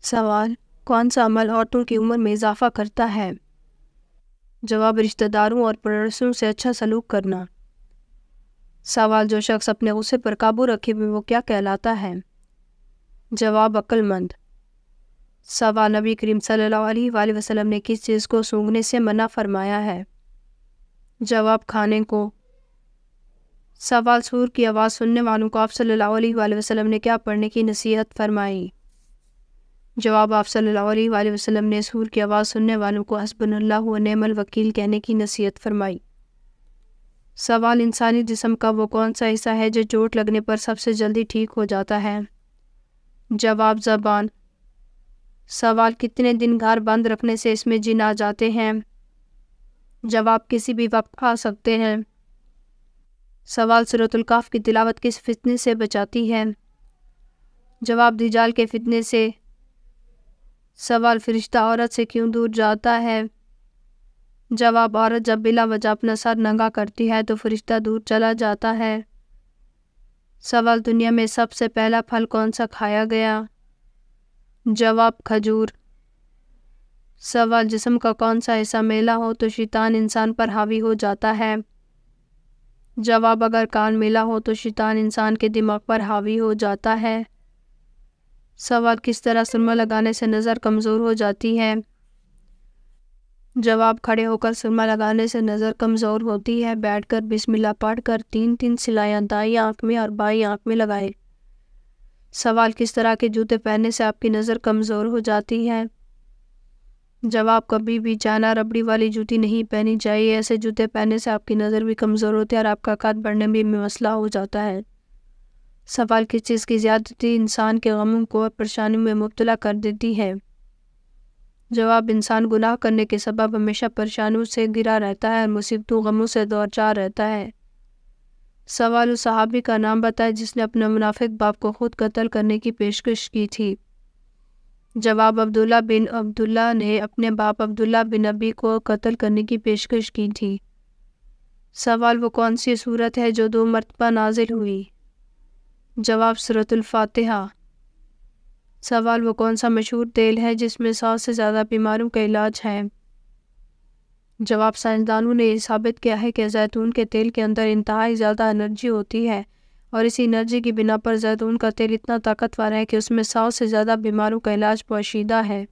سوال: کون سا عمل عورتوں کی عمر میں اضافہ کرتا ہے؟ جواب: رشتہ داروں اور پڑوسیوں سے اچھا سلوک کرنا۔ سوال: جو شخص اپنے غصے پر قابو رکھے ہوئے وہ کیا کہلاتا ہے؟ جواب: عقل مند۔ سوال: نبی کریم صلی اللہ علیہ وآلہ وسلم نے کس چیز کو سونگھنے سے منع فرمایا ہے؟ جواب: کھانے کو۔ سوال: سور کی آواز سننے والوں کو آپ صلی اللہ علیہ وآلہ وسلم نے کیا پڑھنے کی نصیحت فرمائی؟ جواب: آپ صلی اللہ علیہ وآلہ وسلم نے سور کی آواز سننے والوں کو حسبنا اللہ و نعم الوکیل کہنے کی نصیحت فرمائی۔ سوال: انسانی جسم کا وہ کون سا حصہ ہے جو چوٹ لگنے پر سب سے جلدی ٹھیک ہو جاتا ہے؟ جواب: زبان۔ سوال: کتنے دن گھر بند رکھنے سے اس میں جن آ جاتے ہیں؟ جواب: کسی بھی وقت آ سکتے ہیں۔ سوال: سورۃ الکہف کی تلاوت کس فتنے سے بچاتی ہے؟ جواب: دجال کے فتنے سے۔ سوال: فرشتہ عورت سے کیوں دور جاتا ہے؟ جواب: عورت جب بلا وجہ اپنا سر ننگا کرتی ہے تو فرشتہ دور چلا جاتا ہے۔ سوال: دنیا میں سب سے پہلا پھل کون سا کھایا گیا؟ جواب: کھجور۔ سوال: جسم کا کون سا حصہ میلا ہو تو شیطان انسان پر حاوی ہو جاتا ہے؟ جواب: اگر کان میلا ہو تو شیطان انسان کے دماغ پر حاوی ہو جاتا ہے۔ سوال: کس طرح سرما لگانے سے نظر کمزور ہو جاتی ہے؟ جواب: کھڑے ہو کر سرما لگانے سے نظر کمزور ہوتی ہے۔ بیٹھ کر بسم اللہ پڑھ کر 3 سلائیاں دائیں آنکھ میں اور بائیں آنکھ میں لگائیں۔ سوال: کس طرح کے جوتے پہننے سے آپ کی نظر کمزور ہو جاتی ہے؟ جواب: کبھی بھی چائنا ربڑی والی جوتی نہیں پہنی چاہیے، ایسے جوتے پہننے سے آپ کی نظر بھی کمزور ہوتی ہے اور آپ کا قد بڑھنے میں مسئلہ ہو جاتا ہے۔ سوال: کس چیز کی زیادتی انسان کے غموں کو اور پریشانیوں میں مبتلا کر دیتی ہے؟ جواب: انسان گناہ کرنے کے سبب ہمیشہ پریشانیوں سے گھرا رہتا ہے اور مصیبتوں غموں سے دوچار رہتا ہے۔ سوال: اس صحابی کا نام بتائیں جس نے اپنے منافق باپ کو خود قتل کرنے کی پیشکش کی تھی؟ جواب: عبداللہ بن عبداللہ نے اپنے باپ عبداللہ بن ابی کو قتل کرنے کی پیشکش کی تھی۔ سوال: وہ کون سی سورت ہے جو 2 مرتبہ نازل ہوئی؟ جواب: سورۃ الفاتحہ۔ سوال: وہ کون سا مشہور تیل ہے جس میں 100 سے زیادہ بیماریوں کا علاج ہے؟ جواب: سائنسدانوں نے یہ ثابت کیا ہے کہ زیتون کے تیل کے اندر انتہائی زیادہ انرجی ہوتی ہے اور اسی انرجی کی بنا پر زیتون کا تیل اتنا طاقتور ہے کہ اس میں 100 سے زیادہ بیماریوں کا علاج پوشیدہ ہے۔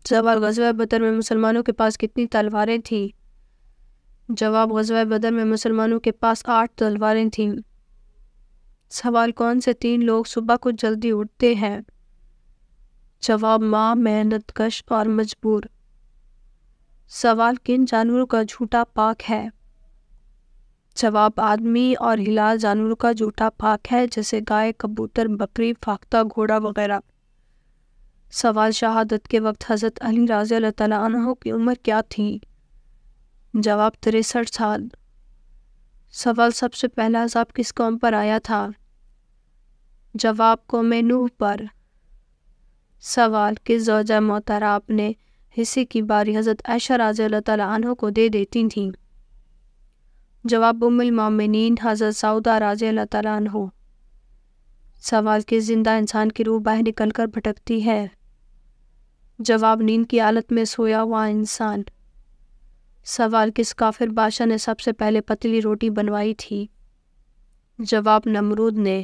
سوال: غزوہ بدر میں مسلمانوں کے پاس کتنی تلواریں تھیں؟ جواب: غزوہ بدر میں مسلمانوں کے پاس 8 تلواریں تھیں۔ سوال: کون سے 3 لوگ صبح کو جلدی اٹھتے ہیں؟ جواب: ماں، محنت کش اور مجبور۔ سوال: کن جانوروں کا جھوٹا پاک ہے؟ جواب: آدمی اور ہلال جانوروں کا جھوٹا پاک ہے جیسے گائے، کبوتر، بکری، فاختہ، گھوڑا وغیرہ۔ سوال: شہادت کے وقت حضرت علی رضی اللہ تعالیٰ عنہ کی عمر کیا تھی؟ جواب: 63 سال۔ سوال: سب سے پہلا عذاب کس قوم پر آیا تھا؟ جواب: قوم نوح پر۔ سوال: کس زوجہ محترمہ اپنے حصے کی باری حضرت عائشہ رضی اللہ تعالیٰ عنہ کو دے دیتی تھیں؟ جواب: ام المومنین حضرت سعودہ رضی اللہ تعالیٰ عنہ۔ سوال: کس زندہ انسان کی روح باہر نکل کر بھٹکتی ہے؟ جواب: نیند کی حالت میں سویا ہوا انسان۔ سوال: کس کافر بادشاہ نے سب سے پہلے پتلی روٹی بنوائی تھی؟ جواب: نمرود نے۔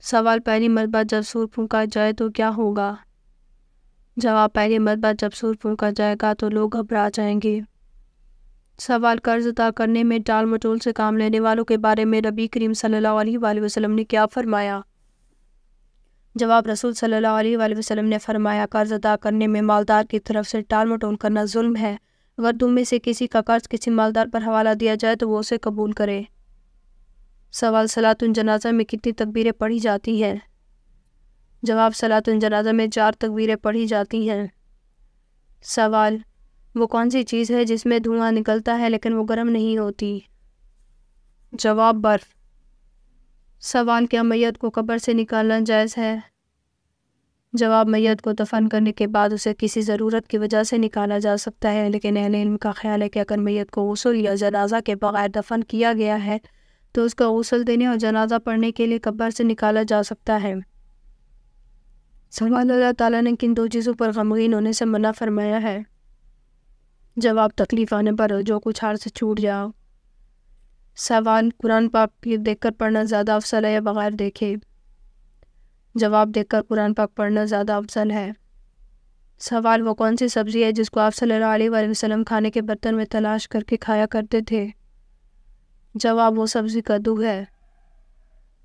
سوال: پہلی مرتبہ جب سور پھونکا جائے تو کیا ہوگا؟ جواب: پہلی مرتبہ جب سور پھونکا جائے گا تو لوگ گھبرا جائیں گے۔ سوال: قرض ادا کرنے میں ٹال مٹول سے کام لینے والوں کے بارے میں نبی کریم صلی اللہ علیہ وآلہ وسلم نے کیا فرمایا؟ جواب: رسول صلی اللہ علیہ وآلہ وسلم نے فرمایا، قرض ادا کرنے میں مالدار کی طرف سے ٹال مٹول کرنا ظلم ہے۔ اگر تم میں سے کسی کا قرض کسی مالدار پر حوالہ دیا جائے تو وہ اسے قبول کرے۔ سوال: صلاۃ الجنازہ میں کتنی تکبیریں پڑھی جاتی ہیں؟ جواب: صلاۃ الجنازہ میں 4 تکبیریں پڑھی جاتی ہیں۔ سوال: وہ کون سی چیز ہے جس میں دھواں نکلتا ہے لیکن وہ گرم نہیں ہوتی؟ جواب: برف۔ سوال: کیا میت کو قبر سے نکالنا جائز ہے؟ جواب: میت کو دفن کرنے کے بعد اسے کسی ضرورت کی وجہ سے نکالا جا سکتا ہے، لیکن اہل علم کا خیال ہے کہ اگر میت کو غسل یا جنازہ کے بغیر دفن کیا گیا ہے تو اس کا غسل دینے اور جنازہ پڑھنے کے لیے قبر سے نکالا جا سکتا ہے۔ سوال اللہ تعالیٰ نے کن دو چیزوں پر غمگین ہونے سے منع فرمایا ہے؟ جواب تکلیف آنے پر جو کچھ ہاتھ سے چھوٹ جاؤ۔ سوال قرآن پاک دیکھ کر پڑھنا زیادہ افضل ہے یا بغیر دیکھے؟ جواب دیکھ کر قرآن پاک پڑھنا زیادہ افضل ہے۔ سوال وہ کون سی سبزی ہے جس کو آپ صلی اللہ علیہ وآلہ وسلم کھانے کے برتن میں تلاش کر کے کھایا کرتے تھے؟ جواب وہ سبزی کدو ہے۔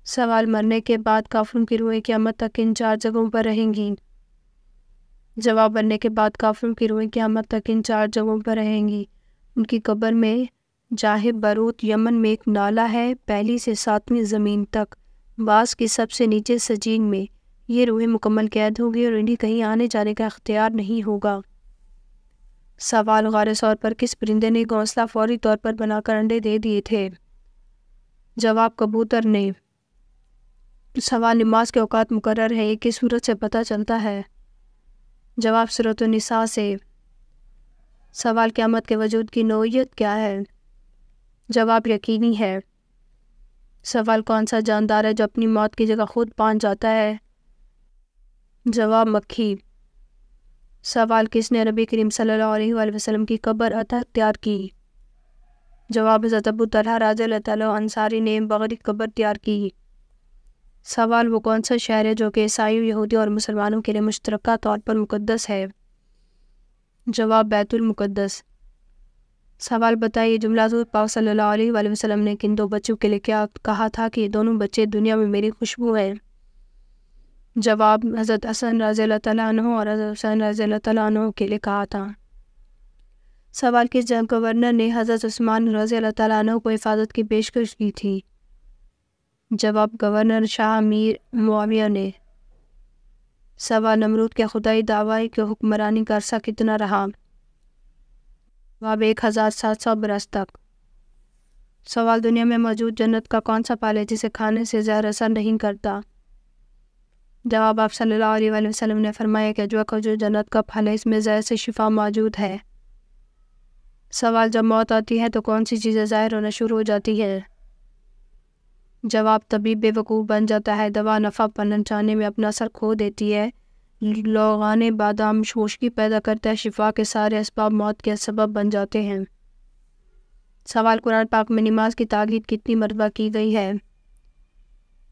سوال مرنے کے بعد کافروں کی روحیں قیامت تک کن 4 جگہوں پر رہیں گی؟ جواب مرنے کے بعد کافروں کی روحیں قیامت تک کن 4 جگہوں پر رہیں گی؟ ان کی قبر میں، جاہب بروت یمن میں ایک نالہ ہے، 1 سے 7 زمین تک، بعض کی سب سے نیچے سجین میں، یہ روحیں مکمل قید ہوگی اور انہیں کہیں آنے جانے کا اختیار نہیں ہوگا۔ سوال غار ثور پر کس پرندے نے گھونسلہ فوری طور پر بنا کر انڈے دے دیے تھے؟ جواب کبوتر نے۔ سوال نماز کے اوقات مقرر ہے، یہ کس صورت سے پتہ چلتا ہے؟ جواب سورۃ النساء سے۔ سوال قیامت کے وجود کی نوعیت کیا ہے؟ جواب یقینی ہے۔ سوال کون سا جاندار ہے جو اپنی موت کی جگہ خود پہنچ جاتا ہے؟ جواب مکھی۔ سوال کس نے نبی کریم صلی اللہ علیہ وآلہ وسلم کی قبر عطا تیار کی؟ جواب حضرت ابو طلحہ رضی اللہ تعالیٰ انصاری نے بغری قبر تیار کی۔ سوال وہ کون سا شہر ہے جو کہ عیسائیوں، یہودیوں اور مسلمانوں کے لیے مشترکہ طور پر مقدس ہے؟ جواب بیت المقدس۔ سوال بتائیے جملہ حضور پاک صلی اللہ علیہ وآلہ وسلم نے کن 2 بچوں کے لیے کیا کہا تھا کہ یہ دونوں بچے دنیا میں میری خوشبو ہیں؟ جواب حضرت حسن رضی اللہ تعالیٰ عنہ اور حضرت حسین رضی اللہ تعالیٰ عنہ کے لیے کہا تھا۔ سوال کس جنگ گورنر نے حضرت عثمان رضی اللہ تعالیٰ عنہ کو حفاظت کی پیشکش کی تھی؟ جواب گورنر شاہ امیر معاویہ نے۔ سوال نمرود کے خدائی دعوی کی حکمرانی کا عرصہ کتنا رہا؟ جواب 1700 برس تک۔ سوال دنیا میں موجود جنت کا کون سا پھل ہے جسے کھانے سے زہر اثر نہیں کرتا؟ جواب آپ صلی اللہ علیہ وآلہ وسلم نے فرمایا کہ جو کھجور جنت کا پھل ہے اس میں زہر سے شفا موجود ہے۔ سوال جب موت آتی ہے تو کون سی چیزیں ظاہر ہونا شروع ہو جاتی ہے؟ جواب طبیب بے وقوف بن جاتا ہے، دوا نفع پہنچانے میں اپنا اثر کھو دیتی ہے، لوگان بادام خشکی پیدا کرتا ہے، شفا کے سارے اسباب موت کے سبب بن جاتے ہیں۔ سوال قرآن پاک میں نماز کی تاکید کتنی مرتبہ کی گئی ہے؟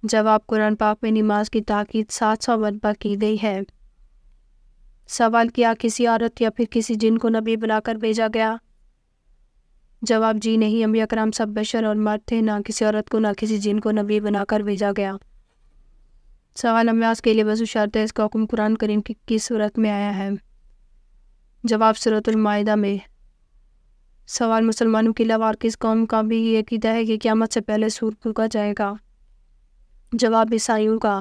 جواب قرآن پاک میں نماز کی تاکید 700 مرتبہ کی گئی ہے۔ سوال کیا کسی عورت یا پھر کسی جن کو نبی بنا کر بھیجا گیا؟ جواب جی نہیں، انبیاء کرام سب بشر اور مرد تھے، نہ کسی عورت کو نہ کسی جن کو نبی بنا کر بھیجا گیا۔ سوال نماز کے لیے وضو شرط ہے، اس کا حکم قرآن کریم کی کس صورت میں آیا ہے؟ جواب سورۃ المائدہ میں۔ سوال مسلمانوں کے علاوہ اور کس قوم کا بھی یہ عقیدہ ہے کہ قیامت سے پہلے سور پھونکا جائے گا؟ جواب عیسائیوں کا۔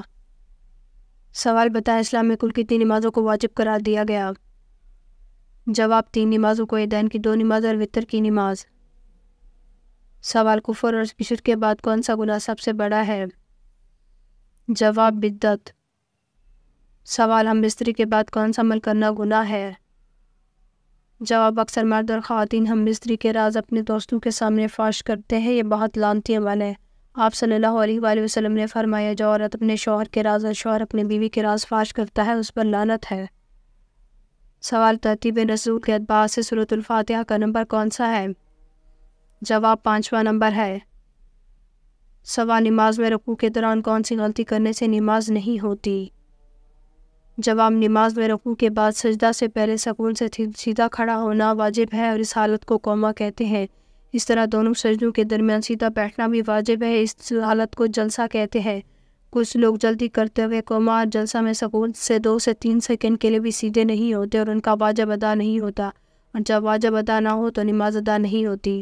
سوال بتائیں اسلام میں کل کتنی نمازوں کو واجب قرار دیا گیا؟ جواب 3 نمازوں کو، عیدین کی 2 نماز اور وتر کی نماز۔ سوال کفر اور شرک کے بعد کون سا گناہ سب سے بڑا ہے؟ جواب بدعت۔ سوال ہم بستری کے بعد کون سا عمل کرنا گناہ ہے؟ جواب اکثر مرد اور خواتین ہم بستری کے راز اپنے دوستوں کے سامنے فاش کرتے ہیں، یہ بہت لعنتی عمل ہے۔ آپ صلی اللہ علیہ وآلہ وسلم نے فرمایا جو عورت اپنے شوہر کے راز اور شوہر اپنے بیوی کے راز فاش کرتا ہے اس پر لعنت ہے۔ سوال ترتیب نزول کے اعتبار سے سورۃ الفاتحہ کا نمبر کون سا ہے؟ جواب 5واں نمبر ہے۔ سوال نماز میں رکوع کے دوران کون سی غلطی کرنے سے نماز نہیں ہوتی؟ جواب نماز میں رکوع کے بعد سجدہ سے پہلے سکون سے سیدھا کھڑا ہونا واجب ہے اور اس حالت کو قوما کہتے ہیں۔ اس طرح دونوں سجدوں کے درمیان سیدھا بیٹھنا بھی واجب ہے، اس حالت کو جلسہ کہتے ہیں۔ کچھ لوگ جلدی کرتے ہوئے قوما اور جلسہ میں سکون سے 2 سے 3 سیکنڈ کے لیے بھی سیدھے نہیں ہوتے اور ان کا واجب ادا نہیں ہوتا، اور جب واجب ادا نہ ہو تو نماز ادا نہیں ہوتی۔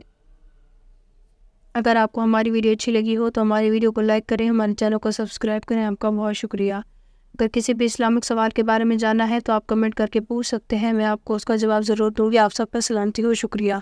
اگر آپ کو ہماری ویڈیو اچھی لگی ہو تو ہماری ویڈیو کو لائک کریں، ہمارے چینل کو سبسکرائب کریں۔ آپ کا بہت شکریہ۔ اگر کسی بھی اسلامک سوال کے بارے میں جاننا ہے تو آپ کمنٹ کر کے پوچھ سکتے ہیں، میں آپ کو اس کا جواب ضرور دوں گی۔ آپ سب پر سلامتی ہو، شکریہ۔